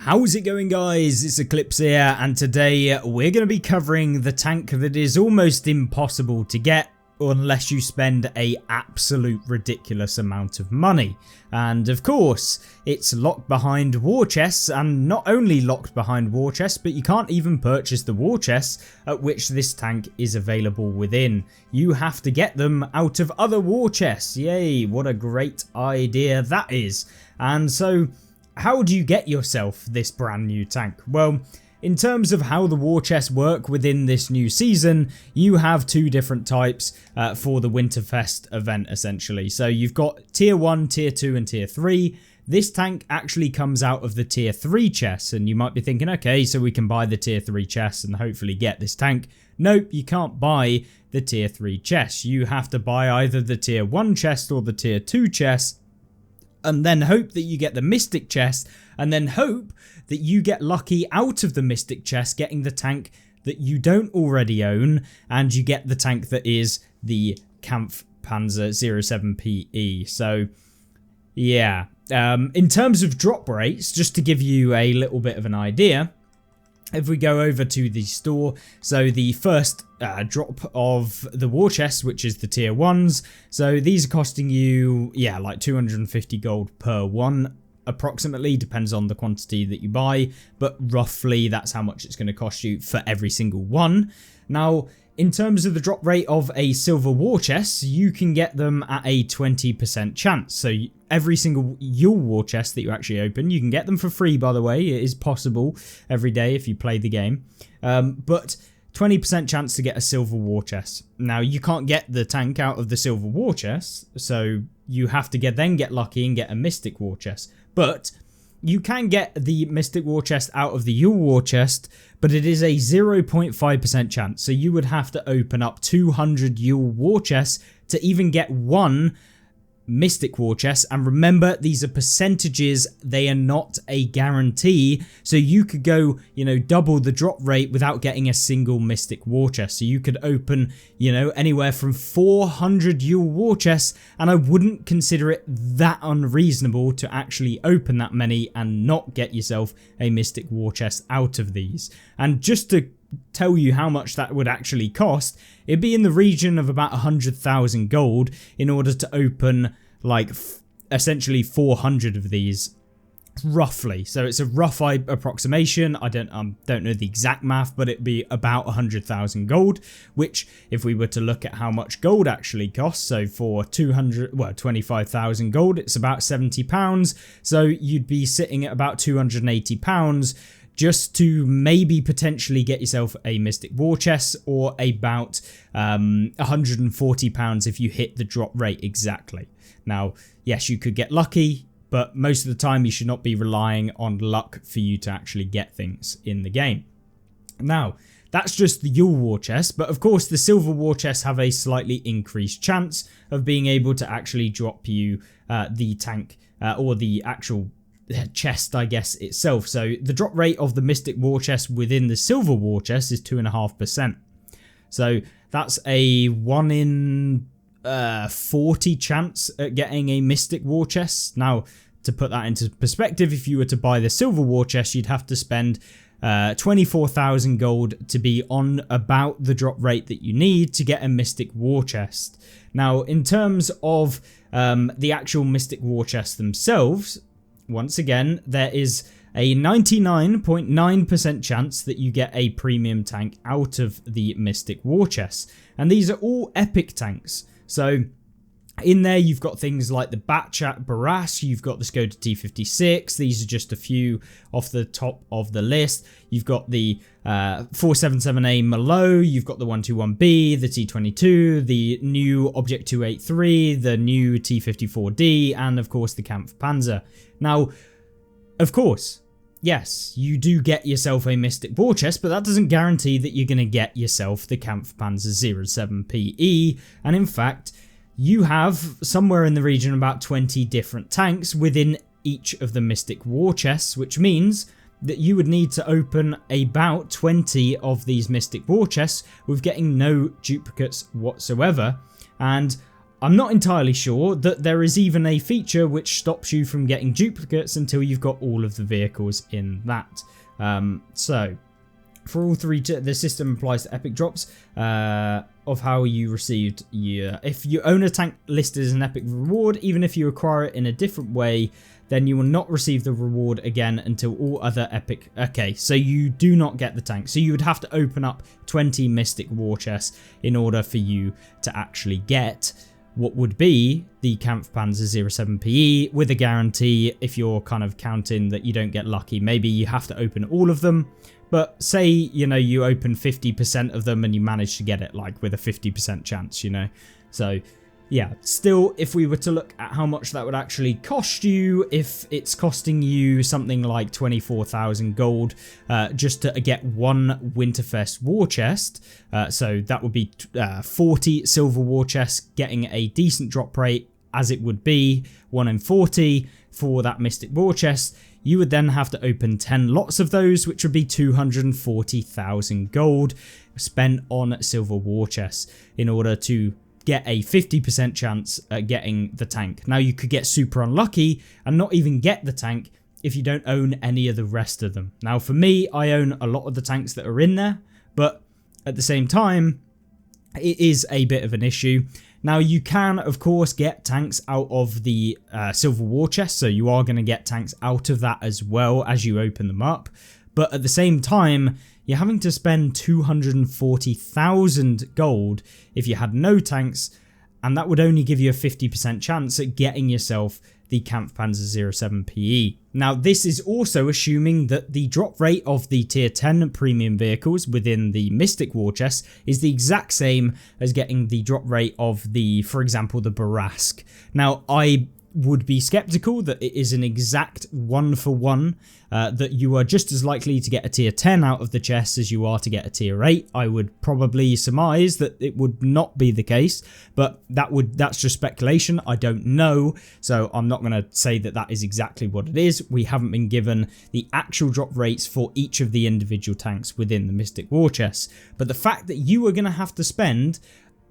How's it going, guys? It's Eclipse here, and today we're going to be covering the tank that is almost impossible to get unless you spend a absolute ridiculous amount of money. And of course, it's locked behind war chests, and not only locked behind war chests, but you can't even purchase the war chests at which this tank is available within. You have to get them out of other war chests. Yay, what a great idea that is. And so, how do you get yourself this brand new tank? Well, in terms of how the war chests work within this new season, you have two different types for the Winterfest event essentially. So you've got tier 1, tier 2 and tier 3. This tank actually comes out of the tier 3 chests, and you might be thinking, okay, so we can buy the tier 3 chests and hopefully get this tank. Nope, you can't buy the tier 3 chests. You have to buy either the tier 1 chest or the tier 2 chest, and then hope that you get the mystic chest, and then hope that you get lucky out of the mystic chest getting the tank that you don't already own, and you get the tank that is the Kampfpanzer 07PE. So yeah, in terms of drop rates, just to give you a little bit of an idea, if we go over to the store, so the first drop of the war chest, which is the tier 1s, so these are costing you, yeah, like 250 gold per one, approximately, depends on the quantity that you buy, but roughly that's how much it's going to cost you for every single one. Now, in terms of the drop rate of a silver war chest, you can get them at a 20% chance. So every single Yule war chest that you actually open, you can get them for free, by the way. It is possible every day if you play the game. But 20% chance to get a silver war chest. Now, you can't get the tank out of the silver war chest, so you have to then get lucky and get a mystic war chest. But you can get the mystic war chest out of the Yule war chest, but it is a 0.5% chance. So you would have to open up 200 Yule war chests to even get one mystic war chest. And remember, these are percentages, they are not a guarantee. So you could go, double the drop rate without getting a single mystic war chest. So you could open, anywhere from 400 Yule war chests, and I wouldn't consider it that unreasonable to actually open that many and not get yourself a mystic war chest out of these. And just to tell you how much that would actually cost, it'd be in the region of about 100,000 gold in order to open like essentially 400 of these, roughly. So it's a rough approximation. I don't know the exact math, but it'd be about 100,000 gold, which if we were to look at how much gold actually costs, so for 25,000 gold, it's about £70. So you'd be sitting at about £280 just to maybe potentially get yourself a mystic war chest, or about £140 if you hit the drop rate exactly. Now, yes, you could get lucky, but most of the time you should not be relying on luck for you to actually get things in the game. Now, that's just the Yule war chest, but of course the silver war chests have a slightly increased chance of being able to actually drop you the tank or the actual chest, I guess, itself. So the drop rate of the mystic war chest within the silver war chest is 2.5%. So that's a 1 in 40 chance at getting a mystic war chest. Now, to put that into perspective, if you were to buy the silver war chest, you'd have to spend 24,000 gold to be on about the drop rate that you need to get a mystic war chest. Now, in terms of the actual mystic war chests themselves, once again, there is a 99.9% chance that you get a premium tank out of the mystic war chests. And these are all epic tanks. So in there, you've got things like the Batchat Barras, you've got the Skoda T56. These are just a few off the top of the list. You've got the 477A Malo, you've got the 121B, the T22, the new Object 283, the new T54D, and of course the Kampfpanzer. Now, of course, yes, you do get yourself a mystic war chest, but that doesn't guarantee that you're going to get yourself the Kampfpanzer 07PE, and in fact, you have somewhere in the region about 20 different tanks within each of the mystic war chests, which means that you would need to open about 20 of these mystic war chests with getting no duplicates whatsoever. And I'm not entirely sure that there is even a feature which stops you from getting duplicates until you've got all of the vehicles in that. So for all three, the system applies to epic drops of how you received if you own a tank listed as an epic reward, even if you acquire it in a different way, then you will not receive the reward again until all other epic. Okay, so you do not get the tank. So you would have to open up 20 mystic war chests in order for you to actually get what would be the Kampfpanzer 07PE with a guarantee. If you're kind of counting that you don't get lucky, maybe you have to open all of them. But say, you know, you open 50% of them and you manage to get it, like with a 50% chance, you know. So yeah, still, if we were to look at how much that would actually cost you, if it's costing you something like 24,000 gold just to get one Winterfest war chest, so that would be 40 silver war chests, getting a decent drop rate as it would be 1 in 40 for that mystic war chest, you would then have to open 10 lots of those, which would be 240,000 gold spent on silver war chests in order to get a 50% chance at getting the tank. Now, you could get super unlucky and not even get the tank if you don't own any of the rest of them. Now, for me, I own a lot of the tanks that are in there, but at the same time, it is a bit of an issue. Now, you can, of course, get tanks out of the silver war chest, so you are going to get tanks out of that as well as you open them up. But at the same time, you're having to spend 240,000 gold if you had no tanks, and that would only give you a 50% chance at getting yourself the Kampfpanzer 07PE. Now, this is also assuming that the drop rate of the tier 10 premium vehicles within the Mystic War Chest is the exact same as getting the drop rate of the, for example, the Barask. Now, I would be skeptical that it is an exact 1-for-1, that you are just as likely to get a tier 10 out of the chest as you are to get a tier 8. I would probably surmise that it would not be the case, but that's just speculation. I don't know, so I'm not going to say that that is exactly what it is. We haven't been given the actual drop rates for each of the individual tanks within the Mystic War Chest, but the fact that you are going to have to spend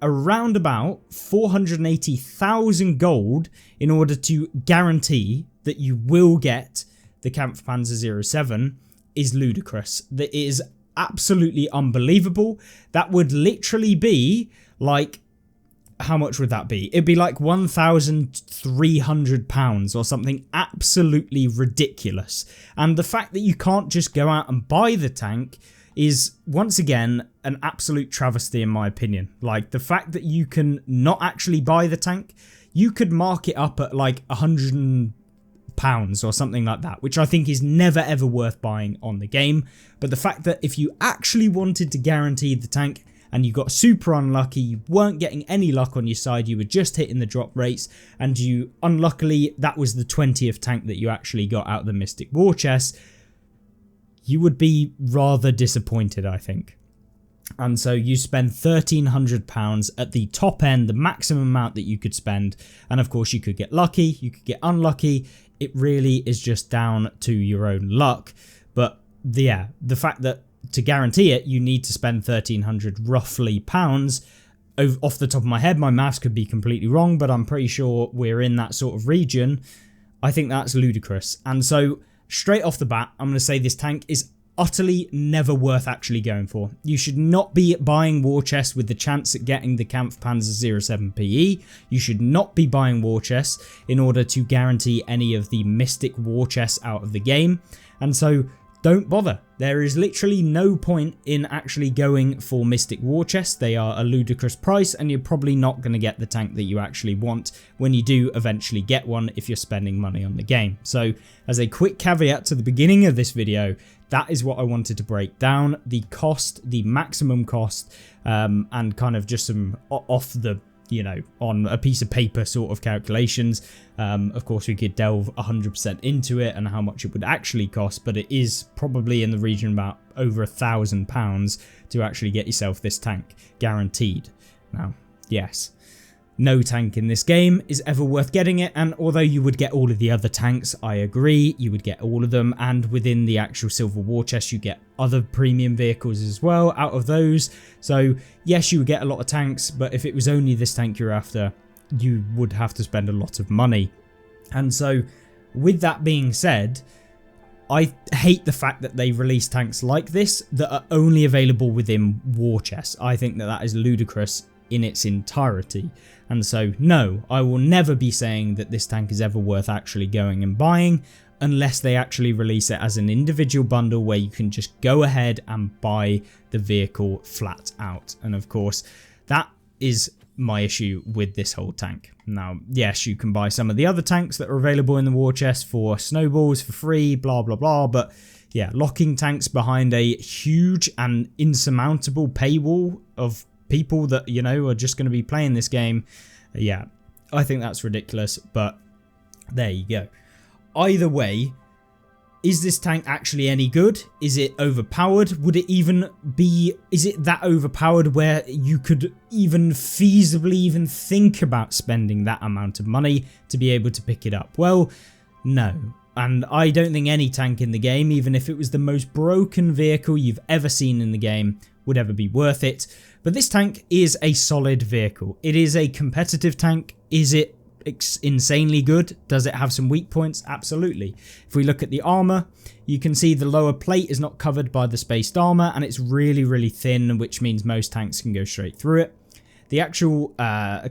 around about 480,000 gold in order to guarantee that you will get the Kampfpanzer 07 is ludicrous. That is absolutely unbelievable. That would literally be like, how much would that be? It'd be like £1,300 or something absolutely ridiculous. And the fact that you can't just go out and buy the tank is, once again, an absolute travesty in my opinion. Like, the fact that you can not actually buy the tank, you could mark it up at like £100 or something like that, which I think is never ever worth buying on the game. But the fact that if you actually wanted to guarantee the tank and you got super unlucky, you weren't getting any luck on your side, you were just hitting the drop rates, and you, unluckily, that was the 20th tank that you actually got out of the Mystic War Chest, you would be rather disappointed, I think. And so you spend £1,300 at the top end, the maximum amount that you could spend. And of course you could get lucky, you could get unlucky. It really is just down to your own luck. But yeah, the fact that to guarantee it, you need to spend 1,300 roughly pounds. Off the top of my head, my maths could be completely wrong, but I'm pretty sure we're in that sort of region. I think that's ludicrous. And so straight off the bat, I'm going to say this tank is utterly never worth actually going for. You should not be buying war chests with the chance at getting the Kampfpanzer 07PE. You should not be buying war chests in order to guarantee any of the Mystic War Chests out of the game. And so don't bother. There is literally no point in actually going for Mystic War Chests. They are a ludicrous price, and you're probably not going to get the tank that you actually want when you do eventually get one if you're spending money on the game. So as a quick caveat to the beginning of this video, that is what I wanted to break down. The cost, the maximum cost, and kind of just some off the, you know, on a piece of paper sort of calculations. Of course, we could delve 100% into it and how much it would actually cost, but it is probably in the region about over £1,000 to actually get yourself this tank, guaranteed. Now, yes, no tank in this game is ever worth getting it, and although you would get all of the other tanks, I agree, you would get all of them, and within the actual Silver War Chest you get other premium vehicles as well out of those. So yes, you would get a lot of tanks, but if it was only this tank you're after, you would have to spend a lot of money. And so with that being said, I hate the fact that they release tanks like this that are only available within war chests. I think that that is ludicrous in its entirety. And so no, I will never be saying that this tank is ever worth actually going and buying unless they actually release it as an individual bundle where you can just go ahead and buy the vehicle flat out. And of course, that is my issue with this whole tank. Now, yes, you can buy some of the other tanks that are available in the war chest for snowballs for free, blah, blah, blah. But yeah, locking tanks behind a huge and insurmountable paywall of people that, you know, are just going to be playing this game. Yeah, I think that's ridiculous, but there you go. Either way, is this tank actually any good? Is it overpowered? Would it even be, is it that overpowered where you could even feasibly even think about spending that amount of money to be able to pick it up? Well, no. And I don't think any tank in the game, even if it was the most broken vehicle you've ever seen in the game, would ever be worth it. But this tank is a solid vehicle. It is a competitive tank. Is it insanely good? Does it have some weak points? Absolutely. If we look at the armor, you can see the lower plate is not covered by the spaced armor, and it's really, really thin, which means most tanks can go straight through it. The actual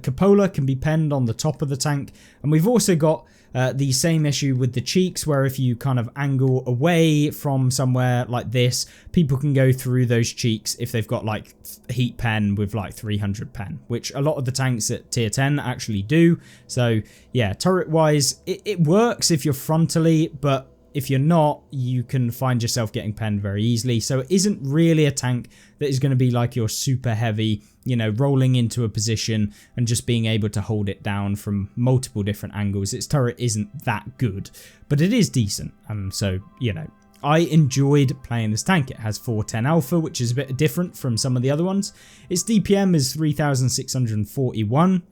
cupola can be penned on the top of the tank, and we've also got the same issue with the cheeks, where if you kind of angle away from somewhere like this, people can go through those cheeks if they've got like heat pen with like 300 pen, which a lot of the tanks at tier 10 actually do. So yeah, turret wise, it works if you're frontally, but if you're not, you can find yourself getting penned very easily. So it isn't really a tank that is going to be like your super heavy, you know, rolling into a position and just being able to hold it down from multiple different angles. Its turret isn't that good, but it is decent. So, you know, I enjoyed playing this tank. It has 410 alpha, which is a bit different from some of the other ones. Its DPM is 3641.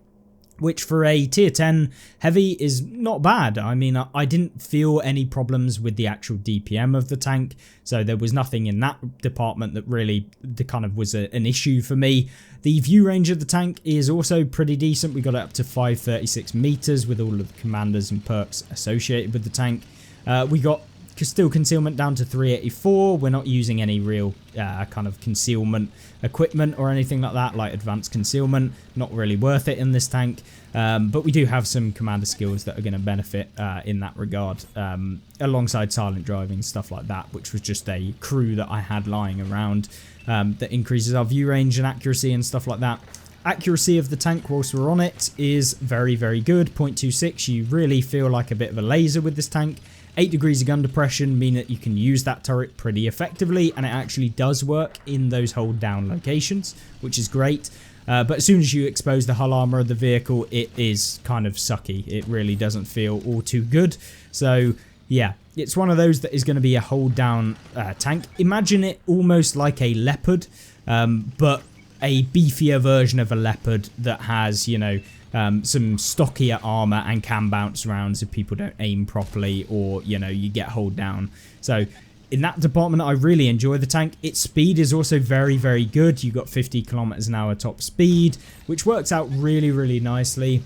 which for a tier 10 heavy is not bad. I mean, I didn't feel any problems with the actual DPM of the tank, so there was nothing in that department that really was an issue for me. The view range of the tank is also pretty decent. We got it up to 536 meters with all of the commanders and perks associated with the tank. We got still concealment down to 384. We're not using any real kind of concealment equipment or anything like that, like advanced concealment. Not really worth it in this tank, but we do have some commander skills that are going to benefit in that regard, alongside silent driving, stuff like that, which was just a crew that I had lying around that increases our view range and accuracy and stuff like that. Accuracy of the tank whilst we're on it is very, very good. 0.26, you really feel like a bit of a laser with this tank. 8 degrees of gun depression mean that you can use that turret pretty effectively, and it actually does work in those hold down locations, which is great. But as soon as you expose the hull armor of the vehicle, it is kind of sucky. It really doesn't feel all too good. So yeah, it's one of those that is going to be a hold down tank. Imagine it almost like a Leopard, but a beefier version of a Leopard that has, you know, some stockier armor and can bounce rounds if people don't aim properly, or, you know, you get hold down. So in that department, I really enjoy the tank. Its speed is also very, very good. You got 50 kilometers an hour top speed, which works out really, really nicely.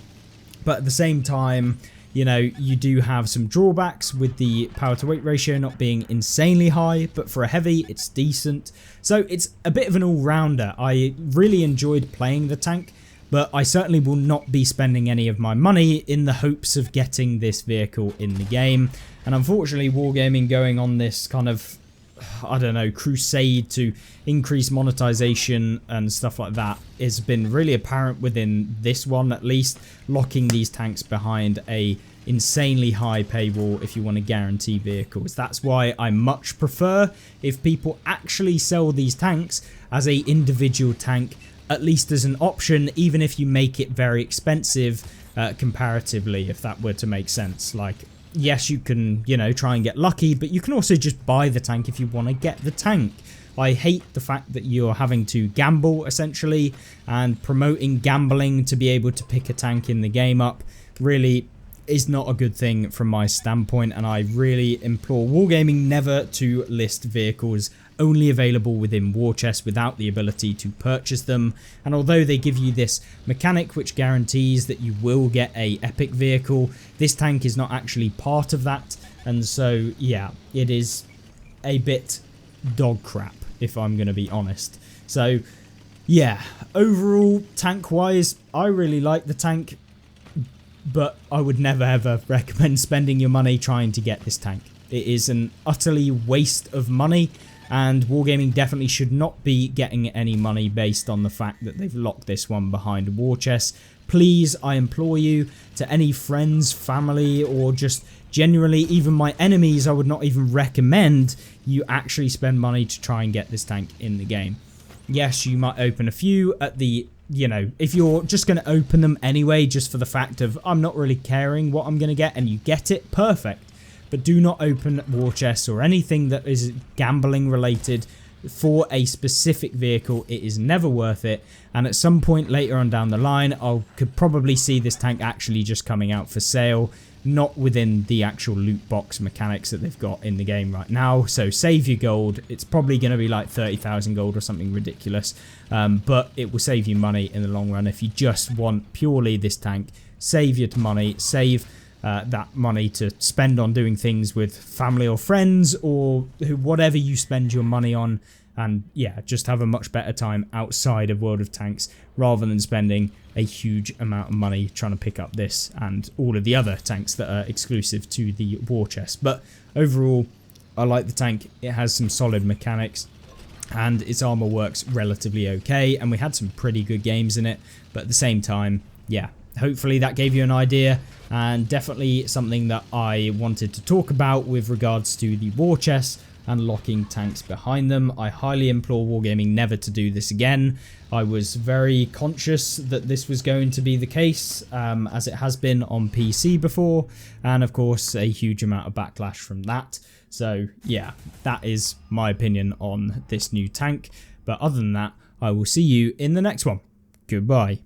But at the same time, you know, you do have some drawbacks with the power to weight ratio not being insanely high, but for a heavy, it's decent. So it's a bit of an all-rounder. I really enjoyed playing the tank, but I certainly will not be spending any of my money in the hopes of getting this vehicle in the game. And unfortunately, Wargaming going on this kind of, I don't know, crusade to increase monetization and stuff like that has been really apparent within this one, at least, locking these tanks behind a insanely high paywall if you want to guarantee vehicles. That's why I much prefer if people actually sell these tanks as a individual tank, at least as an option, even if you make it very expensive comparatively, if that were to make sense. Like, yes, you can, you know, try and get lucky, but you can also just buy the tank if you want to get the tank. I hate the fact that you're having to gamble, essentially, and promoting gambling to be able to pick a tank in the game up really is not a good thing from my standpoint, and I really implore Wargaming never to list vehicles only available within war chests without the ability to purchase them. And although they give you this mechanic which guarantees that you will get a epic vehicle, this tank is not actually part of that. And so yeah, it is a bit dog crap, if I'm going to be honest. So yeah, overall, tank wise, I really like the tank, but I would never ever recommend spending your money trying to get this tank. It is an utterly waste of money, and Wargaming definitely should not be getting any money based on the fact that they've locked this one behind a war chest. Please, I implore you, to any friends, family, or just generally even my enemies, I would not even recommend you actually spend money to try and get this tank in the game. Yes, you might open a few at the, you know, if you're just going to open them anyway, just for the fact of I'm not really caring what I'm going to get, and you get it, perfect. But do not open war chests or anything that is gambling related for a specific vehicle. It is never worth it. And at some point later on down the line, I could probably see this tank actually just coming out for sale, not within the actual loot box mechanics that they've got in the game right now. So save your gold. It's probably going to be like 30,000 gold or something ridiculous, but it will save you money in the long run. If you just want purely this tank, save your money, save that money to spend on doing things with family or friends, or whatever you spend your money on, and yeah, just have a much better time outside of World of Tanks rather than spending a huge amount of money trying to pick up this and all of the other tanks that are exclusive to the war chest. But overall, I like the tank. It has some solid mechanics and its armor works relatively okay, and we had some pretty good games in it. But at the same time, yeah, hopefully that gave you an idea, and definitely something that I wanted to talk about with regards to the war chests and locking tanks behind them. I highly implore Wargaming never to do this again. I was very conscious that this was going to be the case, as it has been on PC before, and of course a huge amount of backlash from that. So yeah, that is my opinion on this new tank. But other than that, I will see you in the next one. Goodbye.